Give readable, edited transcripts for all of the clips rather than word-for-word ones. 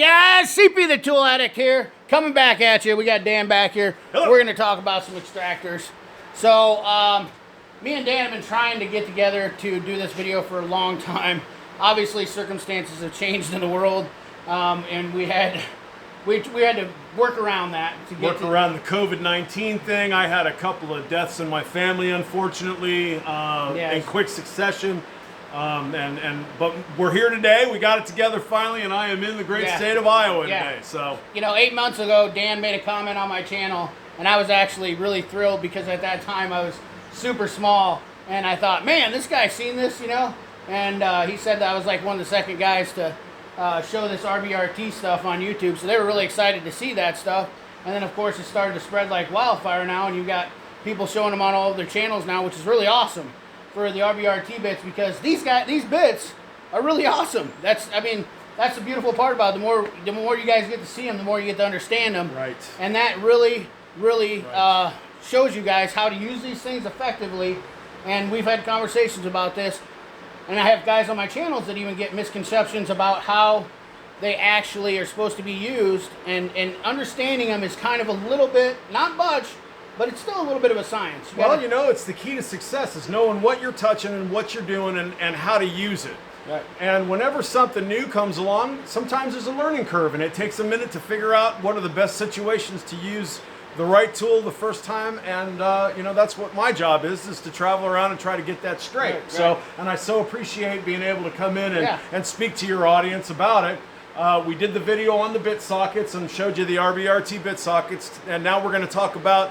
guys? CP the Tool Addict here, coming back at you. We got Dan back here. Hello. We're going to talk about some extractors. So, me and Dan have been trying to get together to do this video for a long time. Obviously, circumstances have changed in the world, and we had to work around that. Around the COVID-19 thing. I had a couple of deaths in my family, unfortunately, in quick succession. But we're here today. We got it together finally, and I am in the great state of Iowa today. So, you know, 8 months ago, Dan made a comment on my channel, and I was actually really thrilled because at that time I was super small, and I thought, man, this guy's seen this, you know. And he said that I was like one of the second guys to show this RBRT stuff on YouTube, so they were really excited to see that stuff. And then, of course, it started to spread like wildfire now, and you've got people showing them on all of their channels now, which is really awesome for the RBRT bits, because these bits are really awesome. That's the beautiful part about it. The more you guys get to see them, the more you get to understand them. Right. And that really shows you guys how to use these things effectively. And we've had conversations about this, and I have guys on my channels that even get misconceptions about how they actually are supposed to be used, and understanding them is kind of a little bit, not much, but it's still a little bit of a science. Well, you know, it's the key to success is knowing what you're touching and what you're doing and how to use it. Right. And whenever something new comes along, sometimes there's a learning curve, and it takes a minute to figure out what are the best situations to use the right tool the first time. And you know, that's what my job is to travel around and try to get that straight. Right. So, and I so appreciate being able to come in and speak to your audience about it. We did the video on the bit sockets and showed you the RBRT bit sockets, and now we're going to talk about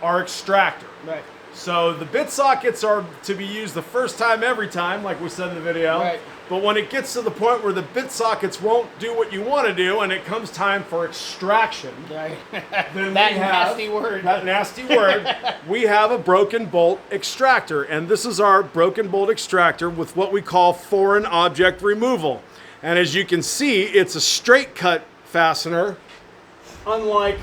our extractor. Right. So the bit sockets are to be used the first time every time, like we said in the video. Right. But when it gets to the point where the bit sockets won't do what you want to do, and it comes time for extraction, Right. then That nasty word, we have a broken bolt extractor, and this is our broken bolt extractor with what we call foreign object removal. And as you can see, it's a straight cut fastener, unlike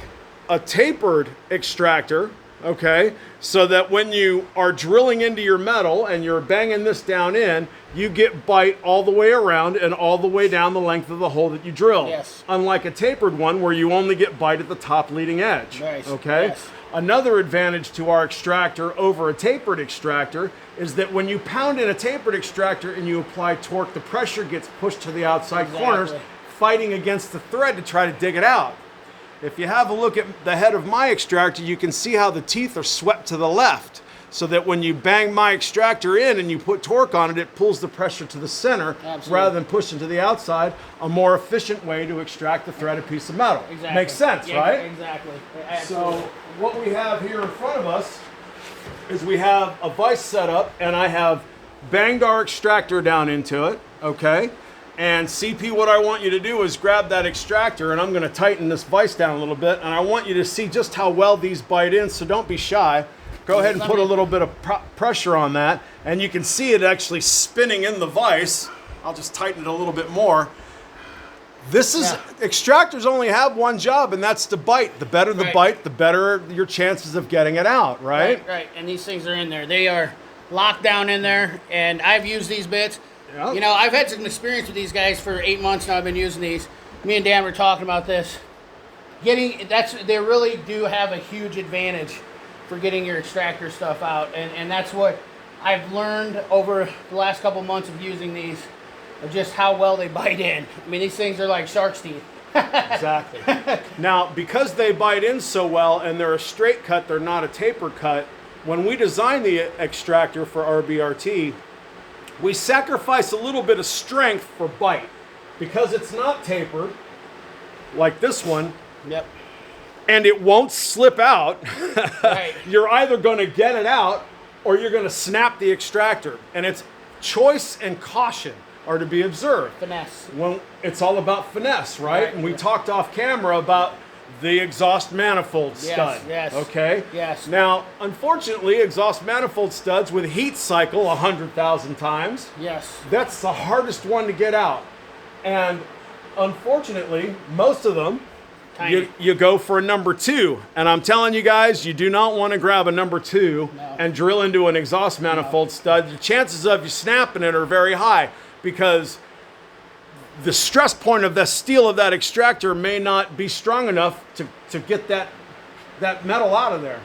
a tapered extractor. Okay, so that when you are drilling into your metal and you're banging this down in, you get bite all the way around and all the way down the length of the hole that you drill. Yes. Unlike a tapered one where you only get bite at the top leading edge. Nice. Okay. Yes. Another advantage to our extractor over a tapered extractor is that when you pound in a tapered extractor and you apply torque, the pressure gets pushed to the outside corners, fighting against the thread to try to dig it out. If you have a look at the head of my extractor, you can see how the teeth are swept to the left, so that when you bang my extractor in and you put torque on it, it pulls the pressure to the center. Absolutely. Rather than pushing to the outside, a more efficient way to extract the threaded piece of metal. Exactly. Makes sense, right? Exactly. So what we have here in front of us is we have a vise set up, and I have banged our extractor down into it, okay? And CP, what I want you to do is grab that extractor, and I'm going to tighten this vise down a little bit, and I want you to see just how well these bite in, so don't be shy. Go ahead and put a little bit of pressure on that, and you can see it actually spinning in the vise. I'll just tighten it a little bit more. This is, extractors only have one job, and that's to bite. The better the bite, the better your chances of getting it out, right? Right, and these things are in there. They are locked down in there, and I've used these bits. Yep. You know, I've had some experience with these guys for 8 months now. I've been using these. Me and Dan were talking about this. They really do have a huge advantage for getting your extractor stuff out, and that's what I've learned over the last couple months of using these, of just how well they bite in. I mean, these things are like shark's teeth. Exactly. Now, because they bite in so well and they're a straight cut, they're not a taper cut, when we designed the extractor for RBRT, we sacrifice a little bit of strength for bite. Because it's not tapered, like this one, Yep. and it won't slip out, Right. You're either going to get it out or you're going to snap the extractor. And it's choice and caution are to be observed. Finesse. Well, it's all about finesse, right? Right. And we talked off camera about the exhaust manifold stud. Yes. Okay? Yes. Now, unfortunately, exhaust manifold studs with heat cycle 100,000 times, Yes. that's the hardest one to get out. And unfortunately, most of them, you go for a number 2. And I'm telling you guys, you do not want to grab a number 2 and drill into an exhaust manifold stud. The chances of you snapping it are very high, because the stress point of the steel of that extractor may not be strong enough to get that metal out of there.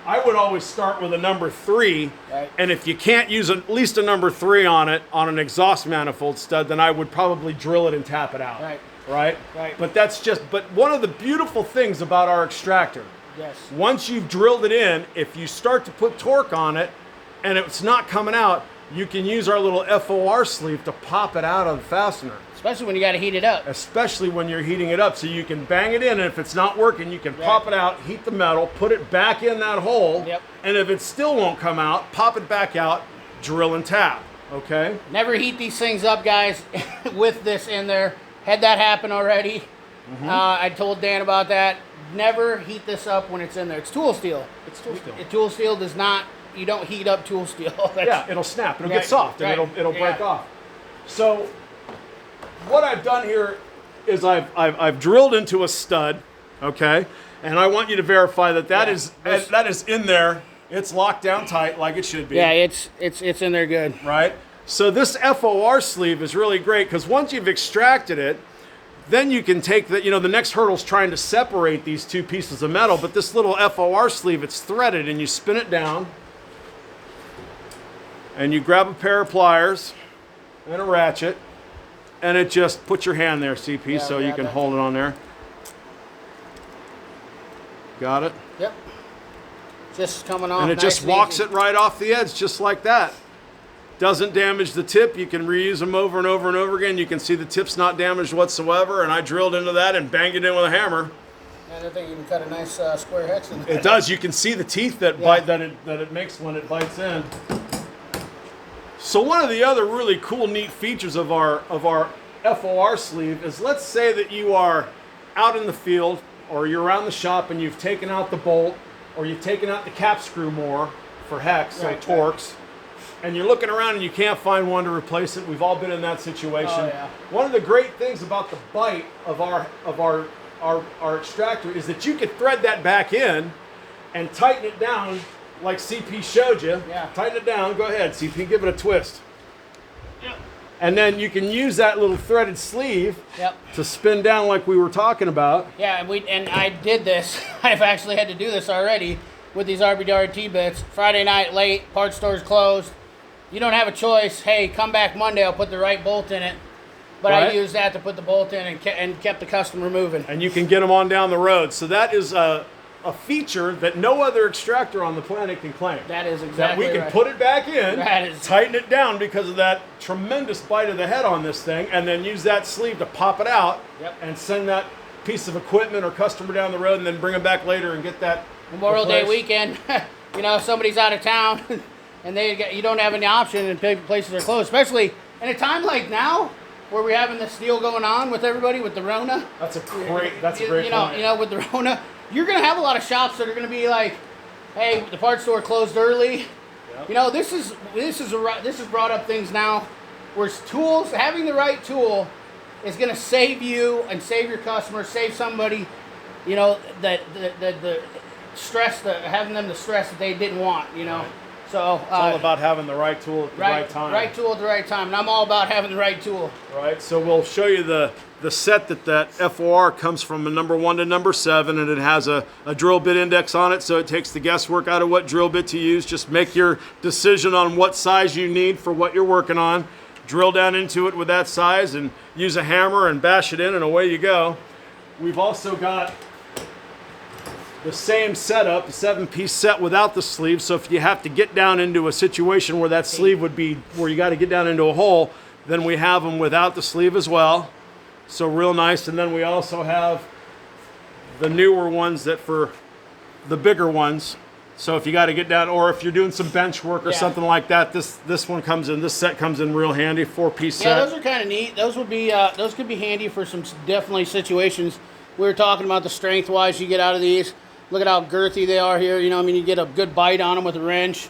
I would always start with a number 3, right. And if you can't use at least a number 3 on it, on an exhaust manifold stud, then I would probably drill it and tap it out. Right. Right? Right. But one of the beautiful things about our extractor, yes. once you've drilled it in, if you start to put torque on it and it's not coming out, you can use our little F.O.R. sleeve to pop it out of the fastener. Especially when you got to heat it up. Especially when you're heating it up. So you can bang it in, and if it's not working, you can pop it out, heat the metal, put it back in that hole, Yep. and if it still won't come out, pop it back out, drill and tap, okay? Never heat these things up, guys, with this in there. Had that happen already. I told Dan about that. Never heat this up when it's in there. It's tool steel. It's tool steel. Tool steel does not, you don't heat up tool steel. Yeah, it'll snap, it'll get soft, and it'll break off. So what I've done here is I've drilled into a stud, okay? And I want you to verify that is in there. It's locked down tight like it should be. Yeah, it's in there good. Right? So this F.O.R. sleeve is really great because once you've extracted it, then you can take the next hurdle is trying to separate these two pieces of metal, but this little F.O.R. sleeve, it's threaded, and you spin it down, and you grab a pair of pliers and a ratchet, and it just, put your hand there, CP, so you can hold it on there. Got it? Yep. Just coming off. And it just walks it right off the edge, just like that. Doesn't damage the tip. You can reuse them over and over and over again. You can see the tip's not damaged whatsoever, and I drilled into that and banged it in with a hammer. And I think you can cut a nice square hex in there. It does. You can see the teeth that bite that it makes when it bites in. So one of the other really cool, neat features of our F.O.R. sleeve is, let's say that you are out in the field or you're around the shop and you've taken out the bolt or you've taken out the cap screw more for hex, so Torx, and you're looking around and you can't find one to replace it. We've all been in that situation. Oh, yeah. One of the great things about the bite of our extractor is that you could thread that back in and tighten it down like CP showed you. Yeah. Tighten it down. Go ahead, CP. Give it a twist. Yep. And then you can use that little threaded sleeve Yep. to spin down like we were talking about. Yeah, and I did this. I've actually had to do this already with these RBRT bits. Friday night late, parts stores closed. You don't have a choice. Hey, come back Monday. I'll put the right bolt in it. But I used that to put the bolt in and kept the customer moving. And you can get them on down the road. So that is a feature that no other extractor on the planet can claim. That is exactly that we can put it back in, tighten it down because of that tremendous bite of the head on this thing, and then use that sleeve to pop it out and send that piece of equipment or customer down the road and then bring them back later and get that Memorial Day weekend, somebody's out of town and you don't have any option and places are closed, especially in a time like now where we're having this deal going on with everybody with the Rona. That's a great point. With the Rona, you're going to have a lot of shops that are going to be like, hey, the parts store closed early. Yep. This has brought up things now where tools, having the right tool is going to save you and save your customer, save somebody, the stress, having them the stress that they didn't want, Right. So it's all about having the right tool at the right time. Right tool at the right time, and I'm all about having the right tool. Right. So we'll show you the set that F.O.R. comes from a number 1 to number 7, and it has a drill bit index on it, so it takes the guesswork out of what drill bit to use. Just make your decision on what size you need for what you're working on. Drill down into it with that size and use a hammer and bash it in, and away you go. We've also got the same setup, a 7-piece set without the sleeve, so if you have to get down into a situation where that sleeve would be, where you got to get down into a hole, then we have them without the sleeve as well. So real nice. And then we also have the newer ones that for the bigger ones. So if you got to get down, or if you're doing some bench work or something like that, this set comes in real handy, 4-piece set. Yeah, those are kind of neat. Those would be, those could be handy for some definitely situations. We were talking about the strength-wise you get out of these. Look at how girthy they are here. You get a good bite on them with a wrench.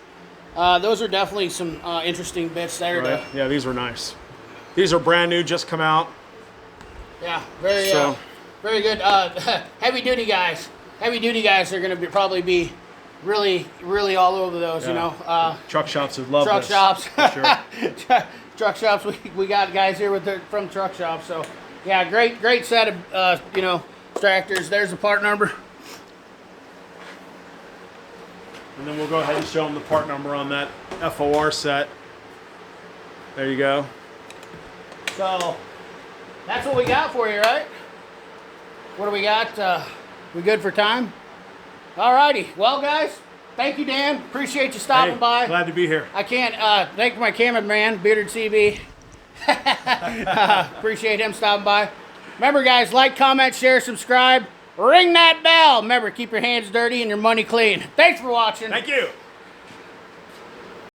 Those are definitely some interesting bits there. Right. Yeah, these are nice. These are brand new, just come out. Yeah, very good. Heavy duty guys are going to probably be really, really all over those. Truck shops would love truck this. shops. For sure. truck shops. We got guys here from truck shops. So yeah, great set of you know, extractors. There's the part number. And then we'll go ahead and show them the part number on that F.O.R. set. There you go. So that's what we got for you, right? What do we got? We good for time? Alrighty. Well, guys, thank you, Dan. Appreciate you stopping by. Glad to be here. I can't thank my cameraman, Bearded CB. Appreciate him stopping by. Remember, guys, like, comment, share, subscribe. Ring that bell. Remember, keep your hands dirty and your money clean. Thanks for watching. Thank you.